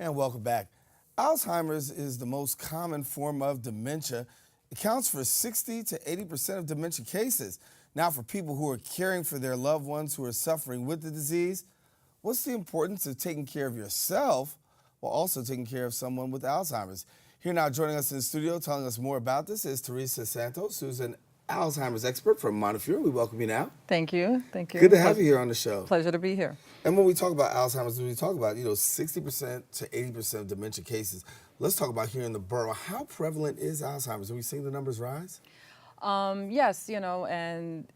And welcome back. Alzheimer's is the most common form of dementia. It accounts for 60 to 80% of dementia cases. Now, for people who are caring for their loved ones who are suffering with the disease, what's the importance of taking care of yourself while also taking care of someone with Alzheimer's? Here now joining us in the studio telling us more about this is Teresa Santos, who's an Alzheimer's expert from Montefiore. We welcome you now. Thank you. Thank you. Good to have you here on the show. Pleasure to be here. And when we talk about Alzheimer's, we talk about, 60% to 80% of dementia cases. Let's talk about here in the borough. How prevalent is Alzheimer's? Are we seeing the numbers rise? Yes, and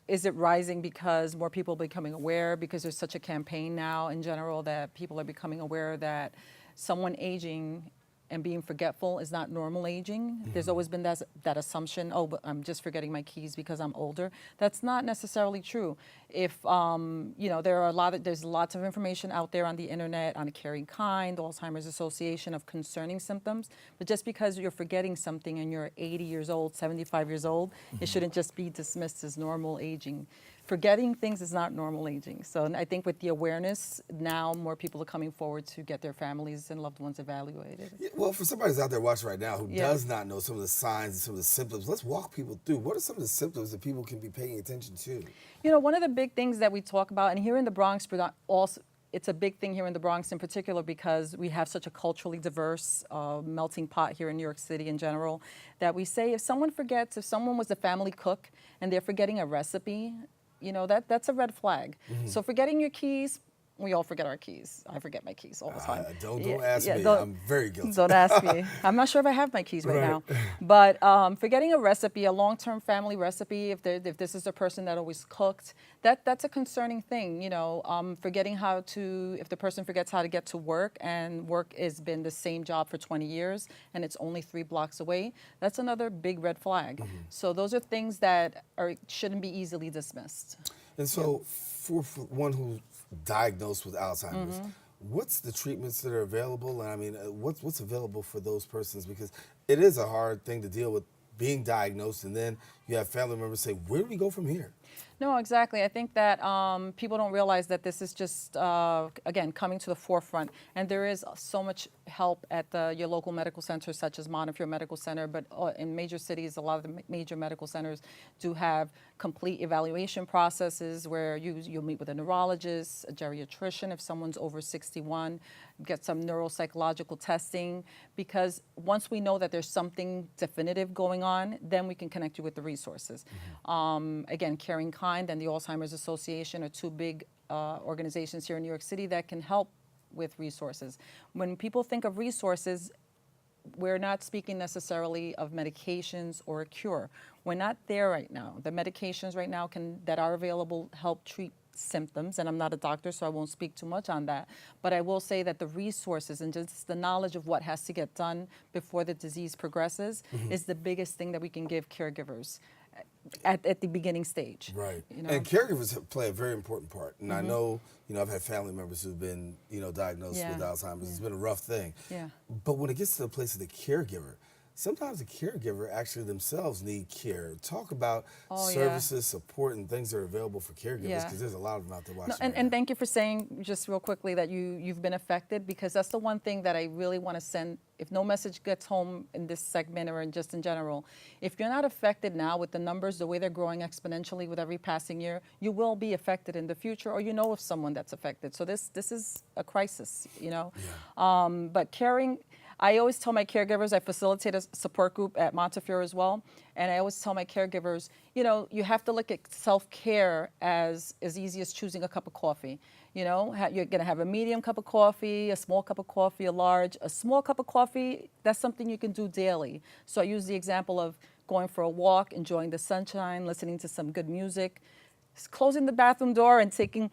is it rising because more people are becoming aware, because there's such a campaign now in general that people are becoming aware that someone aging and being forgetful is not normal aging. There's always been that assumption, oh, but I'm just forgetting my keys because I'm older. That's not necessarily true. If, there's lots of information out there on the internet on the Caring Kind, the Alzheimer's Association of concerning symptoms, but just because you're forgetting something and you're 80 years old, 75 years old, it shouldn't just be dismissed as normal aging. Forgetting things is not normal aging. So I think with the awareness, now more people are coming forward to get their families and loved ones evaluated. Yeah, well, for somebody who's out there watching right now who does not know some of the signs and some of the symptoms, let's walk people through. What are some of the symptoms that people can be paying attention to? One of the big things that we talk about, and here in the Bronx, also, it's a big thing here in the Bronx in particular because we have such a culturally diverse melting pot here in New York City in general, that we say if someone was a family cook and they're forgetting a recipe, that's a red flag. So forgetting your keys, we all forget our keys. I forget my keys all the time. Don't ask me. I'm very guilty. Don't ask me. I'm not sure if I have my keys right now. But forgetting a recipe, a long-term family recipe, if this is a person that always cooked, that's a concerning thing. Forgetting if the person forgets how to get to work and work has been the same job for 20 years and it's only 3 blocks away, that's another big red flag. So those are things that shouldn't be easily dismissed. And so for one who's diagnosed with Alzheimer's, what's the treatments that are available? And I mean, what's available for those persons? Because it is a hard thing to deal with being diagnosed, and then you have family members say, where do we go from here? No, exactly. I think that people don't realize that this is just, again, coming to the forefront. And there is so much help at your local medical centers, such as Montefiore Medical Center. But in major cities, a lot of the major medical centers do have complete evaluation processes where you'll meet with a neurologist, a geriatrician if someone's over 61, get some neuropsychological testing. Because once we know that there's something definitive going on, then we can connect you with the resources. Again, Caring Kind and the Alzheimer's Association are 2 big organizations here in New York City that can help with resources. When people think of resources, we're not speaking necessarily of medications or a cure. We're not there right now. The medications right now that are available help treat symptoms, and I'm not a doctor, so I won't speak too much on that. But I will say that the resources and just the knowledge of what has to get done before the disease progresses is the biggest thing that we can give caregivers at the beginning stage. Right. And caregivers play a very important part. And I know, I've had family members who've been, diagnosed with Alzheimer's. It's been a rough thing. Yeah. But when it gets to the place of the caregiver, sometimes the caregiver actually themselves need care. Talk about services, support, and things that are available for caregivers, because there's a lot of them out there watching. And thank you for saying, just real quickly, that you've been affected, because that's the one thing that I really want to send. If no message gets home in this segment or just in general, if you're not affected now with the numbers, the way they're growing exponentially with every passing year, you will be affected in the future, or of someone that's affected. So this is a crisis, But caring. I always tell my caregivers, I facilitate a support group at Montefiore as well, and I always tell my caregivers, you have to look at self-care as easy as choosing a cup of coffee. You're going to have a medium cup of coffee, a small cup of coffee, a large. A small cup of coffee, that's something you can do daily. So I use the example of going for a walk, enjoying the sunshine, listening to some good music, closing the bathroom door and taking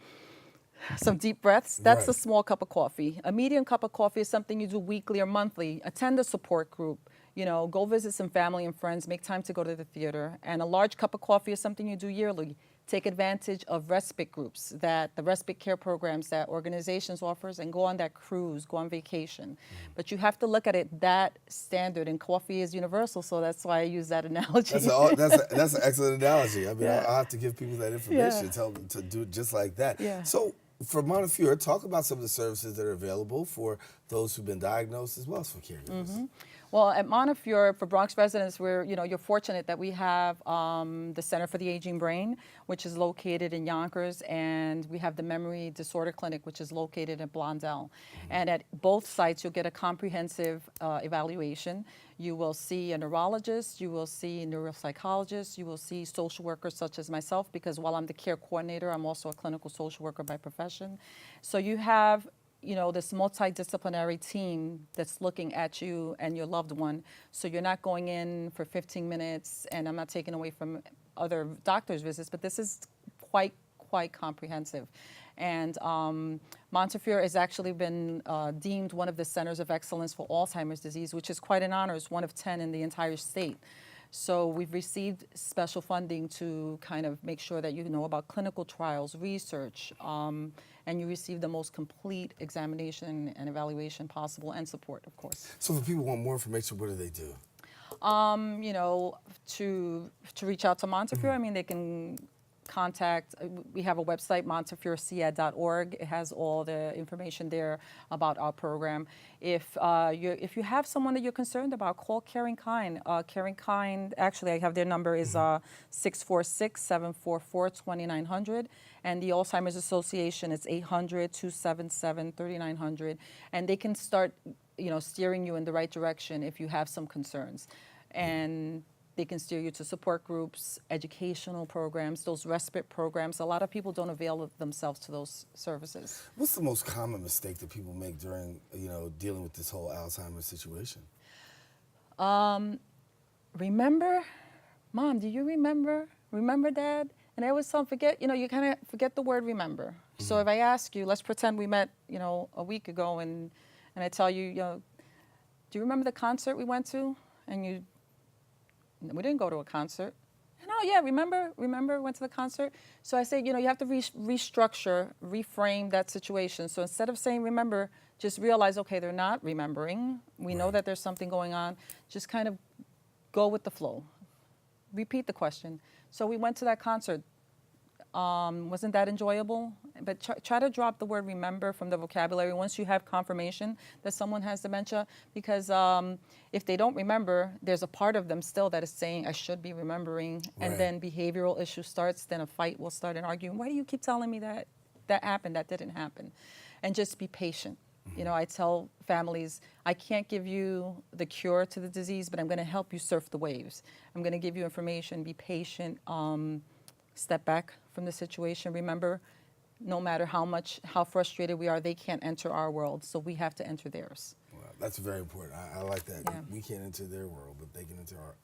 some deep breaths. That's a small cup of coffee. A medium cup of coffee is something you do weekly or monthly. Attend a support group. Go visit some family and friends. Make time to go to the theater. And a large cup of coffee is something you do yearly. Take advantage of respite groups, the respite care programs that organizations offers, and go on that cruise, go on vacation. But you have to look at it that standard, and coffee is universal, so that's why I use that analogy. That's an excellent analogy. I mean, I'll have to give people that information, tell them to do it just like that. Yeah. So For Montefiore, talk about some of the services that are available for those who've been diagnosed as well as for caregivers. Well, at Montefiore, for Bronx residents, you're fortunate that we have the Center for the Aging Brain, which is located in Yonkers, and we have the Memory Disorder Clinic, which is located in Blondell. And at both sites, you'll get a comprehensive evaluation. You will see a neurologist, you will see a neuropsychologist, you will see social workers such as myself, because while I'm the care coordinator, I'm also a clinical social worker by profession. So you have this multidisciplinary team that's looking at you and your loved one. So you're not going in for 15 minutes, and I'm not taking away from other doctor's visits, but this is quite comprehensive. And Montefiore has actually been deemed one of the centers of excellence for Alzheimer's disease, which is quite an honor. It's one of 10 in the entire state. So we've received special funding to kind of make sure that you know about clinical trials, research, and you receive the most complete examination and evaluation possible, and support, of course. So if people want more information, what do they do? To reach out to Montefiore, I mean, they can contact, we have a website, montefiorecia.org. It has all the information there about our program. If you have someone that you're concerned about, call Caring Kind. Caring Kind, actually, I have their number is 646-744-2900. And the Alzheimer's Association is 800-277-3900. And they can start, steering you in the right direction if you have some concerns. And they can steer you to support groups, educational programs, those respite programs. A lot of people don't avail themselves to those services. What's the most common mistake that people make during, dealing with this whole Alzheimer's situation? Remember, Mom, do you remember? Remember, Dad? And I always forget, you kind of forget the word remember. So if I ask you, let's pretend we met, a week ago, and I tell you, do you remember the concert we went to? And we didn't go to a concert. Oh, yeah, remember, went to the concert? So I say, you have to restructure, reframe that situation. So instead of saying remember, just realize, okay, they're not remembering. We know that there's something going on. Just kind of go with the flow. Repeat the question. So we went to that concert. Wasn't that enjoyable? But try to drop the word remember from the vocabulary once you have confirmation that someone has dementia, because if they don't remember, there's a part of them still that is saying, I should be remembering, and then behavioral issue starts, then a fight will start and arguing. Why do you keep telling me that happened, that didn't happen? And just be patient. I tell families, I can't give you the cure to the disease, but I'm going to help you surf the waves. I'm going to give you information, be patient, step back from the situation. Remember, no matter how frustrated we are, they can't enter our world, so we have to enter theirs. Wow, that's very important. I like that. Yeah. We can't enter their world, but they can enter our.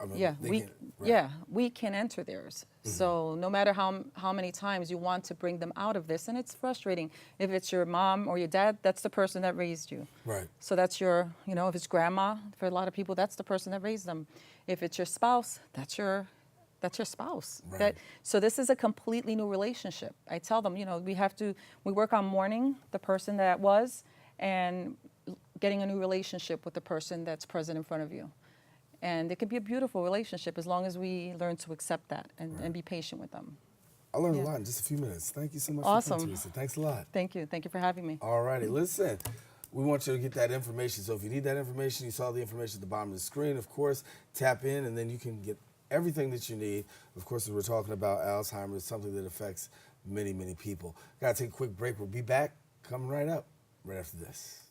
We can enter theirs. So no matter how many times you want to bring them out of this, and it's frustrating. If it's your mom or your dad, that's the person that raised you. Right. So that's your, if it's grandma, for a lot of people, that's the person that raised them. If it's your spouse, that's your spouse. Right. So this is a completely new relationship. I tell them, we work on mourning the person that was and getting a new relationship with the person that's present in front of you. And it could be a beautiful relationship as long as we learn to accept that and be patient with them. I learned a lot in just a few minutes. Thank you so much Awesome. for coming, Teresa. Thanks a lot. Thank you. Thank you for having me. All righty. Listen, we want you to get that information. So if you need that information, you saw the information at the bottom of the screen. Of course, tap in, and then you can get everything that you need. Of course, as we're talking about Alzheimer's, something that affects many, many people. Got to take a quick break. We'll be back coming right up right after this.